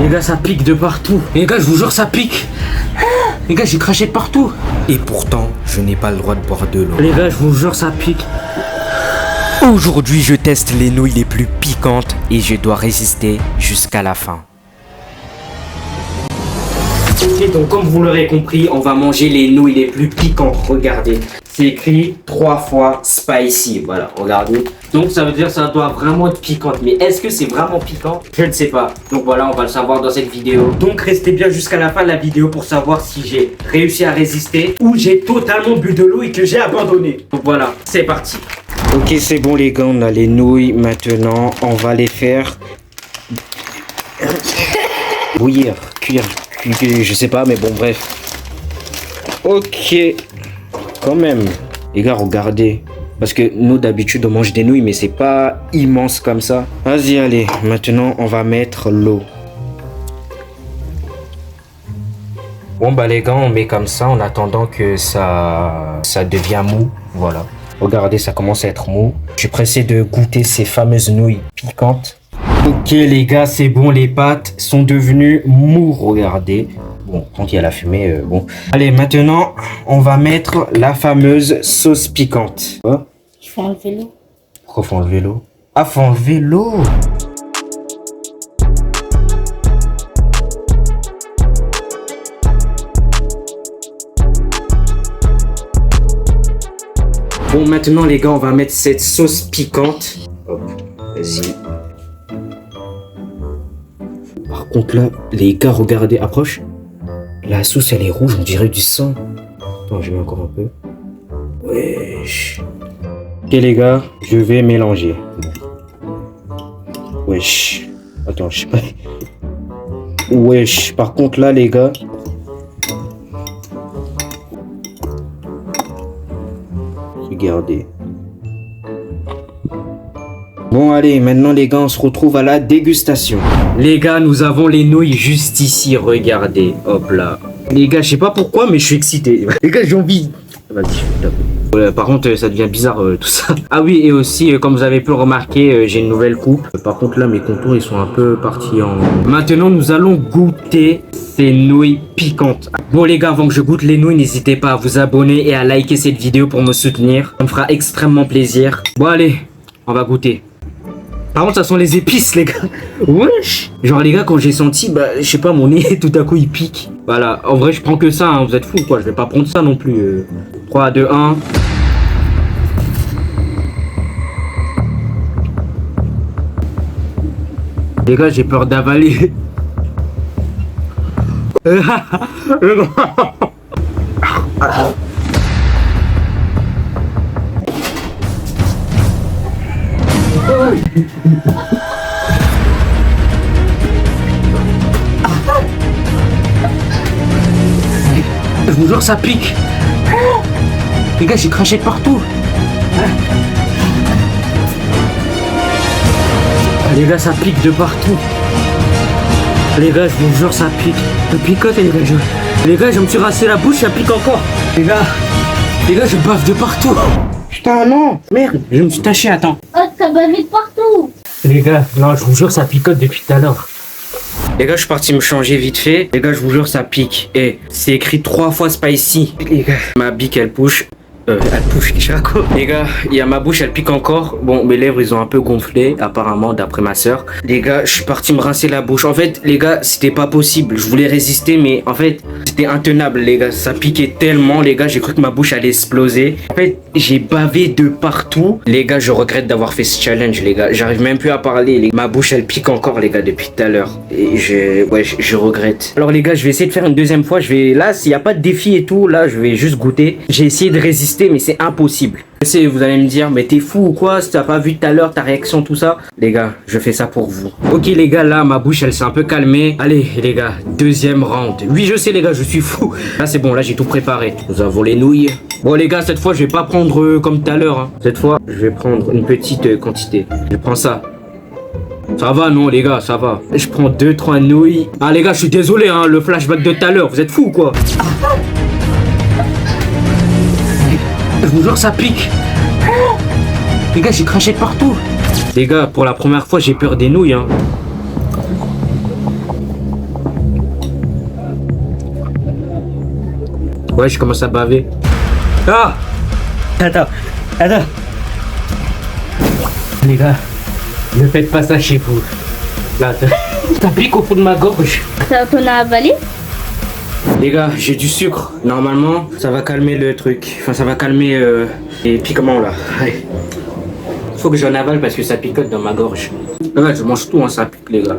Les gars, ça pique de partout. Les gars, je vous jure, ça pique. Les gars, j'ai craché de partout. Et pourtant, je n'ai pas le droit de boire de l'eau. Les gars, je vous jure, ça pique. Aujourd'hui, je teste les nouilles les plus piquantes et je dois résister jusqu'à la fin. Ok, donc comme vous l'aurez compris, on va manger les nouilles les plus piquantes. Regardez, c'est écrit 3 fois spicy. Voilà, regardez. Donc ça veut dire que ça doit vraiment être piquante. Mais est-ce que c'est vraiment piquant? Je ne sais pas. Donc voilà, on va le savoir dans cette vidéo. Donc restez bien jusqu'à la fin de la vidéo pour savoir si j'ai réussi à résister ou j'ai totalement bu de l'eau et que j'ai abandonné. Donc voilà, c'est parti. Ok, c'est bon les gars, on a les nouilles. Maintenant, on va les faire bouillir, cuire, je sais pas, mais bon, bref. Ok, quand même. Les gars, regardez. Parce que nous, d'habitude, on mange des nouilles, mais c'est pas immense comme ça. Vas-y, allez. Maintenant, on va mettre l'eau. Bon, bah les gars, on met comme ça en attendant que ça devient mou. Voilà. Regardez, ça commence à être mou. Je suis pressé de goûter ces fameuses nouilles piquantes. Ok, les gars, c'est bon. Les pâtes sont devenues mous. Regardez. Bon, quand il y a la fumée, bon. Allez, maintenant, on va mettre la fameuse sauce piquante. Hein? Il faut enlever l'eau. Pourquoi faut enlever l'eau? Ah, faut enlever l'eau. Bon, maintenant, les gars, on va mettre cette sauce piquante. Hop, vas-y. Par contre, là, les gars, regardez, approche. La sauce, elle est rouge, on dirait du sang. Attends, je mets encore un peu. Wesh. Ok, les gars, je vais mélanger. Wesh. Attends, je sais pas. Wesh. Par contre, là, les gars. Regardez. Bon, allez, maintenant, les gars, on se retrouve à la dégustation. Les gars, nous avons les nouilles juste ici, regardez. Hop là. Les gars, je sais pas pourquoi, mais je suis excité. Les gais, j'ai envie. Vas-y, je tape. Par contre, ça devient bizarre tout ça. Ah oui, et aussi, comme vous avez pu le remarquer, j'ai une nouvelle coupe. Par contre, là, mes contours, ils sont un peu partis en... Maintenant, nous allons goûter ces nouilles piquantes. Bon, les gars, avant que je goûte les nouilles, n'hésitez pas à vous abonner et à liker cette vidéo pour me soutenir. Ça me fera extrêmement plaisir. Bon, allez, on va goûter. Par contre, ça sent les épices, les gars. Wesh. Genre, les gars, quand j'ai senti, bah, je sais pas, mon nez, tout à coup, il pique. Voilà, en vrai, je prends que ça, hein. Vous êtes fous, quoi. Je vais pas prendre ça non plus. 3, 2, 1. Les gars, j'ai peur d'avaler. Je vous jure, ça pique. Les gars, j'ai craché de partout. Les gars, ça pique de partout. Les gars, je vous jure, ça pique. Ça picote, les gars. Les gars, je me suis rassé la bouche, ça pique encore. Les gars, je bave de partout. Putain, non. Merde, je me suis taché, attends. Oh, t'as bavé de partout. Les gars, non, je vous jure, ça picote depuis tout à l'heure. Les gars, je suis parti me changer vite fait. Les gars, je vous jure, ça pique. Et c'est écrit 3 fois spicy. Les gars, ma bique, elle push. Elle push, les gars, il y a ma bouche, elle pique encore. Bon, mes lèvres, ils ont un peu gonflé, apparemment, d'après ma soeur. Les gars, je suis parti me rincer la bouche. En fait, les gars, c'était pas possible. Je voulais résister, mais en fait, c'était intenable, les gars. Ça piquait tellement, les gars, j'ai cru que ma bouche allait exploser. En fait, j'ai bavé de partout. Les gars, je regrette d'avoir fait ce challenge, les gars. J'arrive même plus à parler. Ma bouche, elle pique encore, les gars, depuis tout à l'heure. Et je regrette. Alors, les gars, je vais essayer de faire une deuxième fois. Là, s'il n'y a pas de défi et tout, là, je vais juste goûter. J'ai essayé de résister, mais c'est impossible. Je sais, vous allez me dire, mais t'es fou ou quoi? Si t'as pas vu tout à l'heure ta réaction, tout ça. Les gars, je fais ça pour vous. Ok, les gars, là, ma bouche, elle s'est un peu calmée. Allez, les gars, deuxième round. Oui, je sais, les gars, je suis fou. Là, c'est bon, là, j'ai tout préparé. Nous avons les nouilles. Bon, les gars, cette fois, je vais pas prendre comme tout à l'heure. Hein. Cette fois, je vais prendre une petite quantité. Je prends ça. Ça va, non, les gars, ça va. Je prends 2-3 nouilles. Ah, les gars, je suis désolé, hein, le flashback de tout à l'heure. Vous êtes fous ou quoi? Je vous jure, ça pique. Les gars, j'ai craché de partout. Les gars, pour la première fois, j'ai peur des nouilles. Hein. Ouais, je commence à baver. Ah! Attends. Les gars, ne faites pas ça chez vous. Là, ça pique au fond de ma gorge. Ça t'en a avalé? Les gars, j'ai du sucre. Normalement, ça va calmer le truc. Enfin, ça va calmer les piquements là. Allez. Faut que j'en avale parce que ça picote dans ma gorge. Regarde, je mange tout, hein, ça pique les gars.